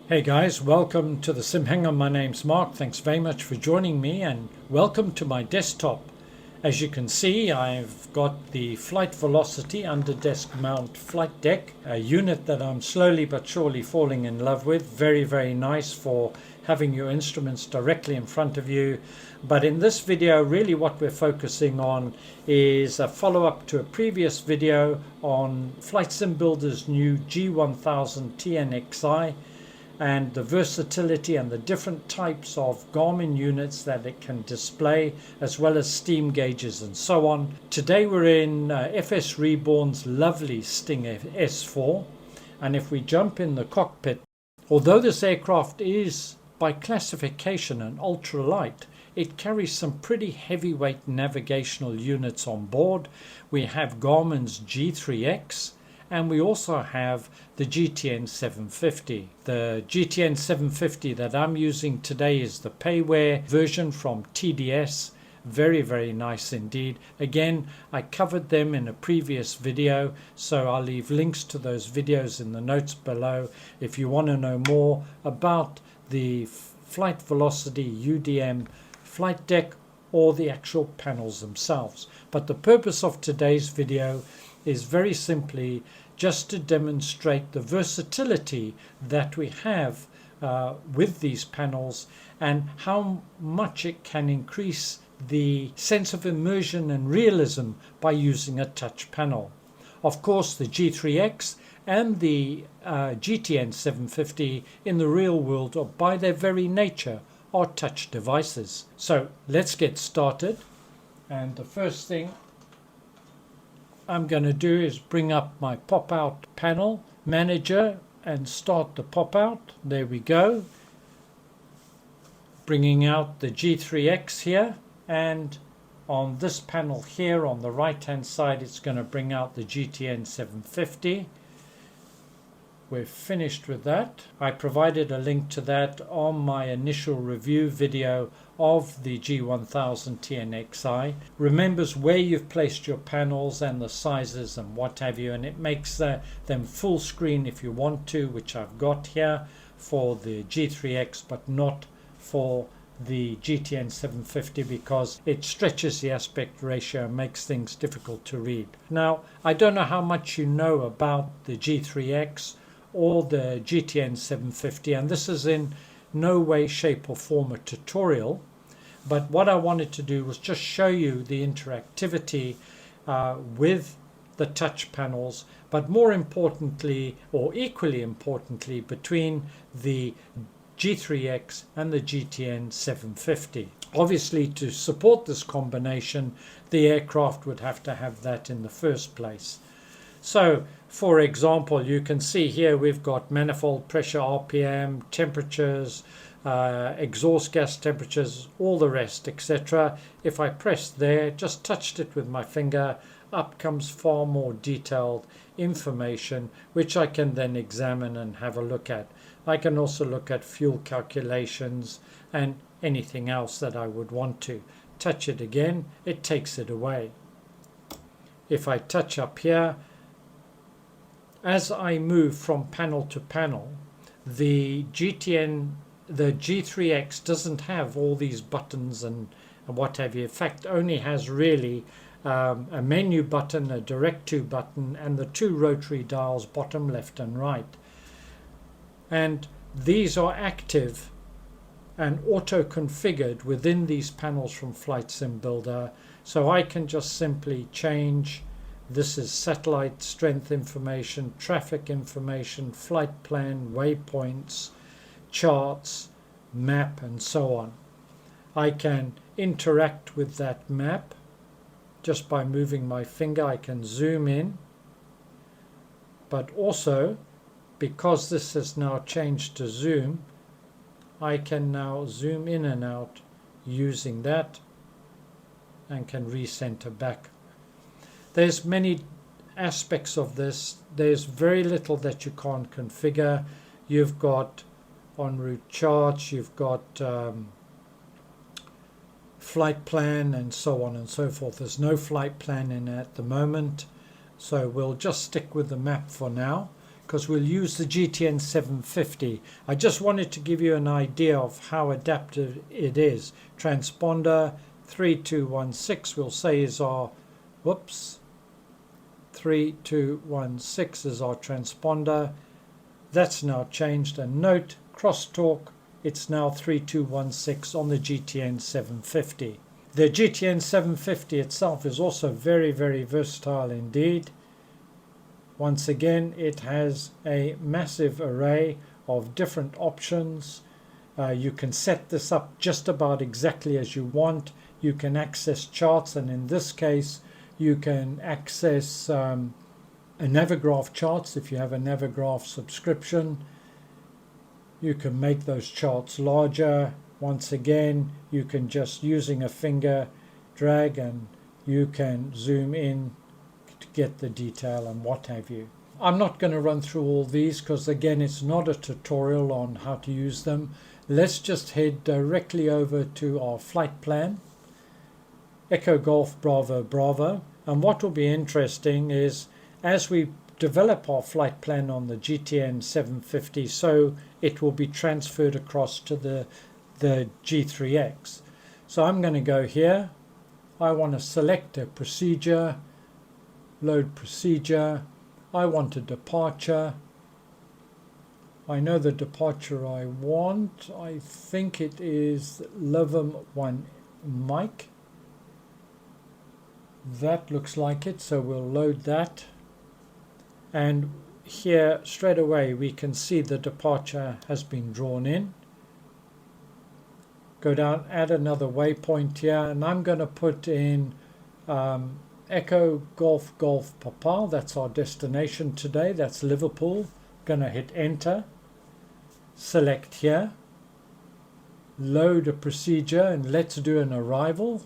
Hey guys, welcome to the Sim Hangar. My name's Mark. Thanks very much for joining me and welcome to my desktop. As you can see, I've got the Flight Velocity under desk mount flight deck, a unit that I'm slowly but surely falling in love with. Very, very nice for having your instruments directly in front of you. But in this video, really what we're focusing on is a follow-up to a previous video on Flightsim Builders' new G1000 TNXi and the versatility and the different types of Garmin units that it can display, as well as steam gauges and so on. Today we're in FS Reborn's lovely Sting S4, and if we jump in the cockpit, although this aircraft is by classification an ultralight, it carries some pretty heavyweight navigational units on board. We have Garmin's G3X, and we also have the GTN 750. The GTN 750 that I'm using today is the payware version from TDS. Very, very nice indeed. Again, I covered them in a previous video, so I'll leave links to those videos in the notes below if you want to know more about the Flight Velocity UDM flight deck or the actual panels themselves. But the purpose of today's video is very simply just to demonstrate the versatility that we have with these panels and how much it can increase the sense of immersion and realism by using a touch panel. Of course, the G3X and the GTN 750 in the real world are by their very nature are touch devices. So let's get started, and the first thing I'm going to do is bring up my pop-out panel manager and start the pop-out. There we go. Bringing out the G3X here, and on this panel here on the right hand side it's going to bring out the GTN 750. We're finished with that. I provided a link to that on my initial review video of the G1000 TNXi. Remembers where you've placed your panels and the sizes and what have you, and it makes them full screen if you want to, which I've got here for the G3X but not for the GTN 750 because it stretches the aspect ratio and makes things difficult to read. Now, I don't know how much you know about the G3X or the GTN 750, and this is in no way, shape or form a tutorial, but what I wanted to do was just show you the interactivity with the touch panels, but more importantly, or equally importantly, between the G3X and the GTN 750. Obviously, to support this combination, the aircraft would have to have that in the first place. So, for example, you can see here we've got manifold pressure, RPM, temperatures, exhaust gas temperatures, all the rest, etc. If I press there, just touched it with my finger, up comes far more detailed information, which I can then examine and have a look at. I can also look at fuel calculations and anything else that I would want to. Touch it again, it takes it away. If I touch up here, as I move from panel to panel, the G3X doesn't have all these buttons and what have you. In fact, only has really a menu button, a direct to button, and the two rotary dials bottom left and right. And these are active and auto configured within these panels from Flightsim Builder. So I can just simply change. This is satellite strength information, traffic information, flight plan, waypoints, charts, map, and so on. I can interact with that map just by moving my finger. I can zoom in, but also because this has now changed to zoom, I can now zoom in and out using that and can recenter back. There's many aspects of this. There's very little that you can't configure. You've got en route charts, you've got flight plan and so on and so forth. There's no flight plan in at the moment, so we'll just stick with the map for now. because we'll use the GTN 750. I just wanted to give you an idea of how adaptive it is. Transponder 3216 we'll say is our, 3216 is our transponder. That's now changed, and note crosstalk, it's now 3216 on the GTN 750. The GTN 750 itself is also very, very versatile indeed. Once again, it has a massive array of different options. You can set this up just about exactly as you want. You can access charts, and in this case you can access a Navigraph charts if you have a Navigraph subscription. You can make those charts larger. Once again, you can just using a finger drag and you can zoom in to get the detail and what have you. I'm not going to run through all these because again it's not a tutorial on how to use them. Let's just head directly over to our flight plan. Echo Golf Bravo Bravo, and what will be interesting is as we develop our flight plan on the GTN 750, so it will be transferred across to the G3X. So I'm going to go here. I want to select a procedure, load procedure. I want a departure. I know the departure I want. I think it is Livum 1 Mike. That looks like it, so we'll load that. And here straight away we can see the departure has been drawn in. Go down, add another waypoint here, and I'm going to put in Echo Golf Golf Papa. That's our destination today. That's Liverpool. Going to hit enter. Select here. Load a procedure, and let's do an arrival.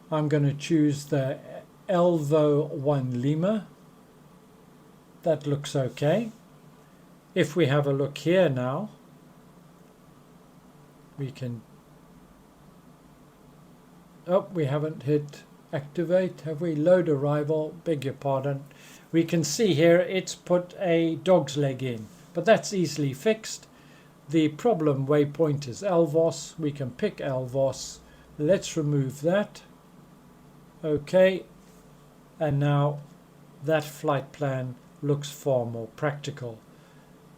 I'm going to choose the Elvo 1 Lima. That looks okay. If we have a look here now, we can, we haven't hit activate, have we? Load arrival, beg your pardon. We can see here it's put a dog's leg in, but that's easily fixed. The problem waypoint is Elvos. We can pick Elvos. Let's remove that. Okay, and now that flight plan looks far more practical.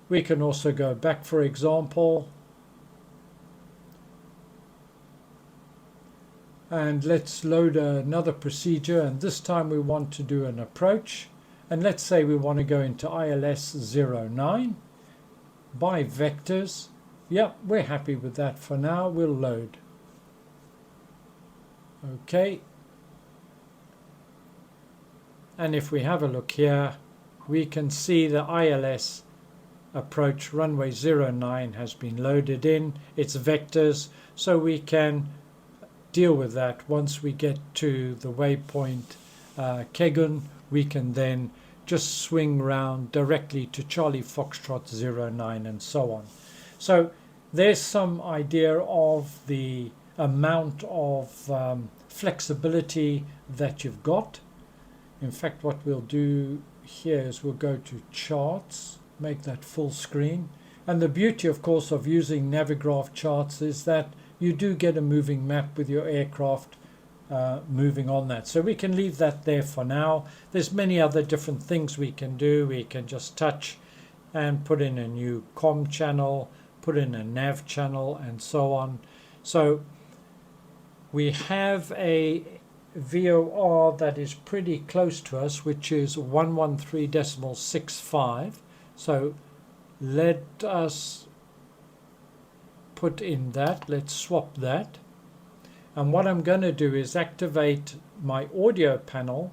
We can also go back, for example, and let's load another procedure, and this time we want to do an approach, and let's say we want to go into ILS 09 by vectors. Yep, we're happy with that for now. We'll load. Okay, and if we have a look here, we can see the ILS approach runway 09 has been loaded in. It's vectors, so we can deal with that. Once we get to the waypoint Kegun, we can then just swing round directly to Charlie Foxtrot 09 and so on. So there's some idea of the amount of flexibility that you've got. In fact, what we'll do here is we'll go to charts, make that full screen. And the beauty, of course, of using Navigraph charts is that you do get a moving map with your aircraft moving on that. So we can leave that there for now. There's many other different things we can do. We can just touch and put in a new COM channel, put in a nav channel, and so on. So we have a VOR that is pretty close to us, which is 113.65. So let us put in that. Let's swap that. And what I'm going to do is activate my audio panel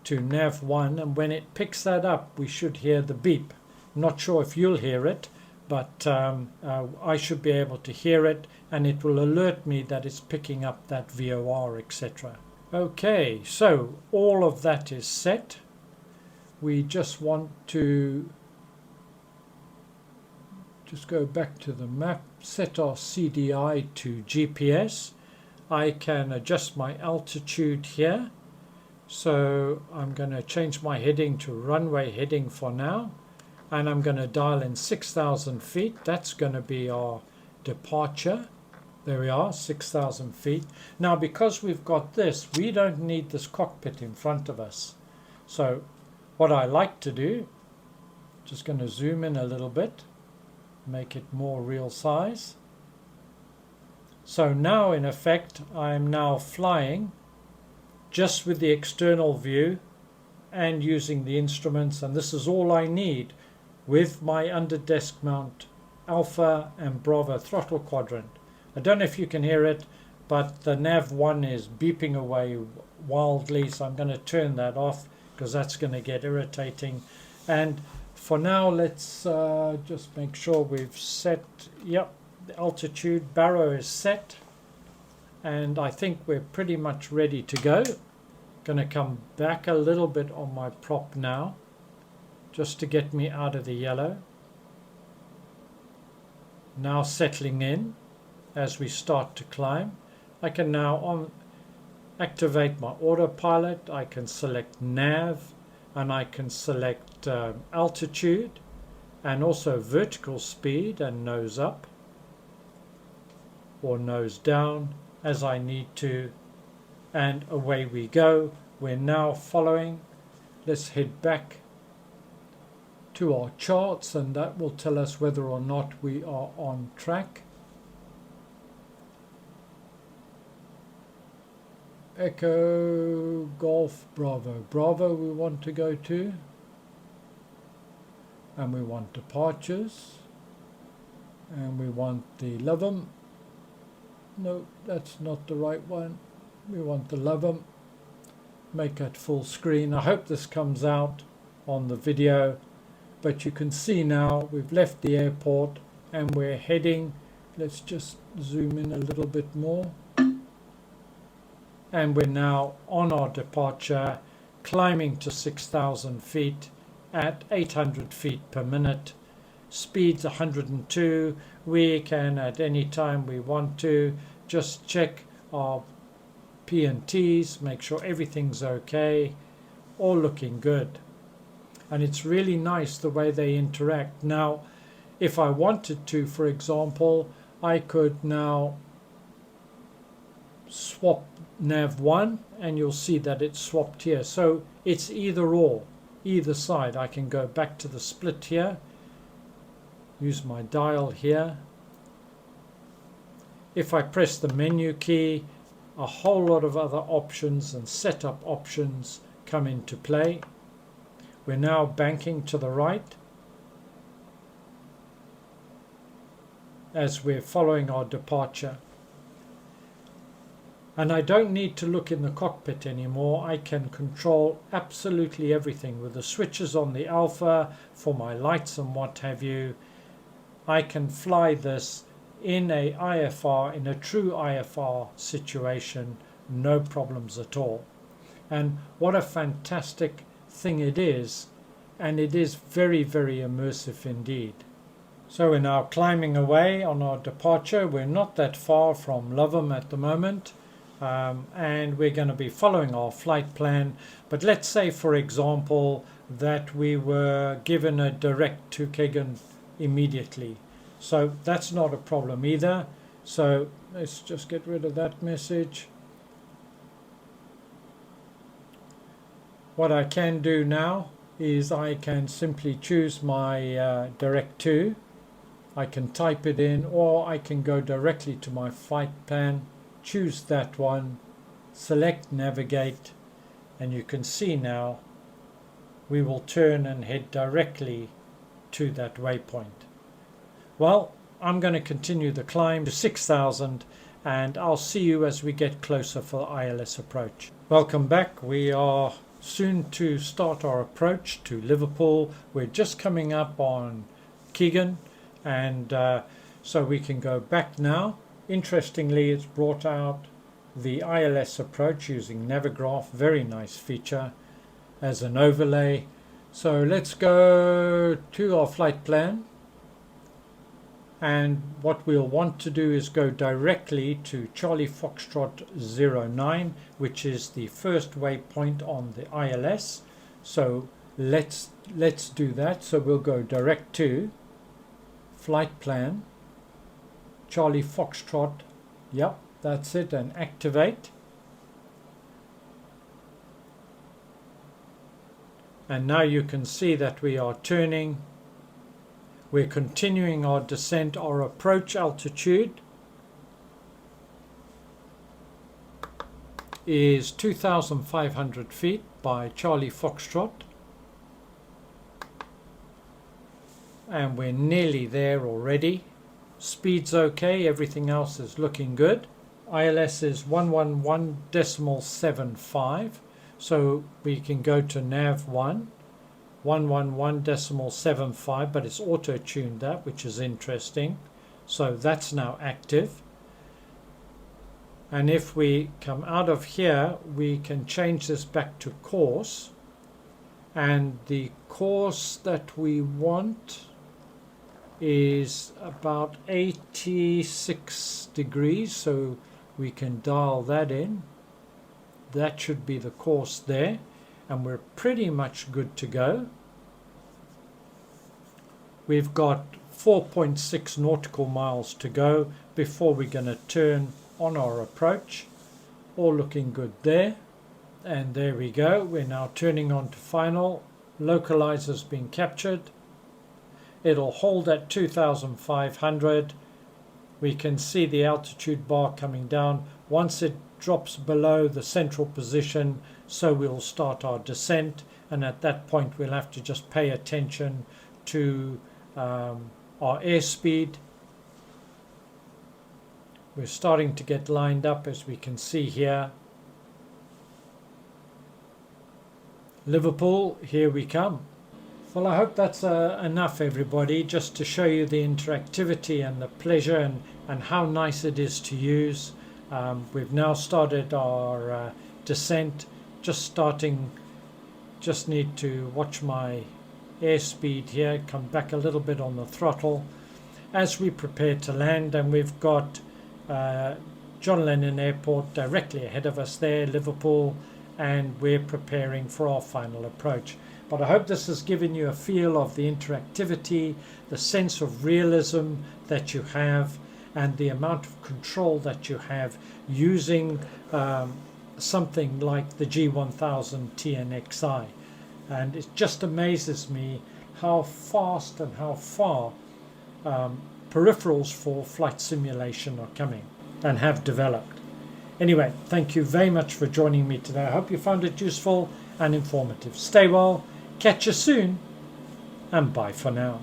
to nav1, and when it picks that up we should hear the beep. I'm not sure if you'll hear it, but I should be able to hear it, and it will alert me that it's picking up that VOR, etc. Okay, so all of that is set. We just want to just go back to the map, set our CDI to GPS. I can adjust my altitude here, So I'm going to change my heading to runway heading for now, and I'm going to dial in 6,000 feet. That's going to be our departure. There we are, 6,000 feet. Now, because we've got this, we don't need this cockpit in front of us. So what I like to do, just going to zoom in a little bit, make it more real size. So now, in effect, I'm now flying just with the external view and using the instruments, and this is all I need with my under desk mount Alpha and Bravo throttle quadrant. I don't know if you can hear it, but the nav 1 is beeping away wildly, so I'm going to turn that off because that's going to get irritating. And for now, let's just make sure we've set, yep, the altitude. Barrow is set, and I think we're pretty much ready to go. Going to come back a little bit on my prop now, just to get me out of the yellow. Now settling in as we start to climb. I can now activate my autopilot. I can select nav, and I can select altitude, and also vertical speed and nose up or nose down as I need to, and away we go. We're now following. Let's head back to our charts, and that will tell us whether or not we are on track. Echo Golf Bravo. Bravo we want to go to, and we want departures, and we want the Lovem. No, that's not the right one. We want the Lovem. Make it full screen. I hope this comes out on the video, but you can see now we've left the airport and we're heading. Let's just zoom in a little bit more. And we're now on our departure, climbing to 6,000 feet at 800 feet per minute. Speed's 102. We can, at any time we want to, just check our P&Ts, make sure everything's okay, all looking good. And it's really nice the way they interact. Now, if I wanted to, for example, I could now swap nav 1, and you'll see that it's swapped here. So it's either or, either side. I can go back to the split here, use my dial here. If I press the menu key, a whole lot of other options and setup options come into play. We're now banking to the right as we're following our departure. And I don't need to look in the cockpit anymore. I can control absolutely everything with the switches on the Alpha for my lights and what have you. I can fly this in a IFR, in a true IFR situation, no problems at all. And what a fantastic thing it is, and it is very, very immersive indeed. So we're now climbing away on our departure. We're not that far from Lovem at the moment, and we're going to be following our flight plan. But let's say, for example, that we were given a direct to Kegan immediately. So that's not a problem either. So let's just get rid of that message. What I can do now is I can simply choose my direct to. I can type it in, or I can go directly to my flight plan, choose that one, select navigate, and you can see now we will turn and head directly to that waypoint. Well, I'm going to continue the climb to 6,000, and I'll see you as we get closer for the ILS approach. Welcome back. We are soon to start our approach to Liverpool. We're just coming up on Keegan, and so we can go back now. Interestingly, it's brought out the ILS approach using Navigraph, very nice feature, as an overlay. So let's go to our flight plan. and what we'll want to do is go directly to Charlie Foxtrot 09, which is the first waypoint on the ILS. So let's do that. So we'll go direct to flight plan, Charlie Foxtrot, yep, that's it, and activate. And now you can see that we are turning. We're continuing our descent. Our approach altitude is 2,500 feet by Charlie Foxtrot. And we're nearly there already. Speed's okay, everything else is looking good. ILS is 111.75, so we can go to nav 111.75, but it's auto-tuned that, which is interesting. So that's now active. And if we come out of here, we can change this back to course. And the course that we want is about 86 degrees, so we can dial that in. That should be the course there, and we're pretty much good to go. We've got 4.6 nautical miles to go before we're going to turn on our approach. All looking good there, and there we go. We're now turning on to final. Localizer's been captured. It'll hold at 2,500. We can see the altitude bar coming down. Once it drops below the central position, so we'll start our descent, and at that point we'll have to just pay attention to our airspeed. We're starting to get lined up, as we can see here. Liverpool, here we come. Well, I hope that's enough, everybody, just to show you the interactivity and the pleasure and how nice it is to use. We've now started our descent, just need to watch my airspeed here, come back a little bit on the throttle as we prepare to land. And we've got John Lennon Airport directly ahead of us there, Liverpool, and we're preparing for our final approach. But I hope this has given you a feel of the interactivity, the sense of realism that you have, and the amount of control that you have using something like the G1000 TNXi. And it just amazes me how fast and how far peripherals for flight simulation are coming and have developed. Anyway, thank you very much for joining me today. I hope you found it useful and informative. Stay well, catch you soon, and bye for now.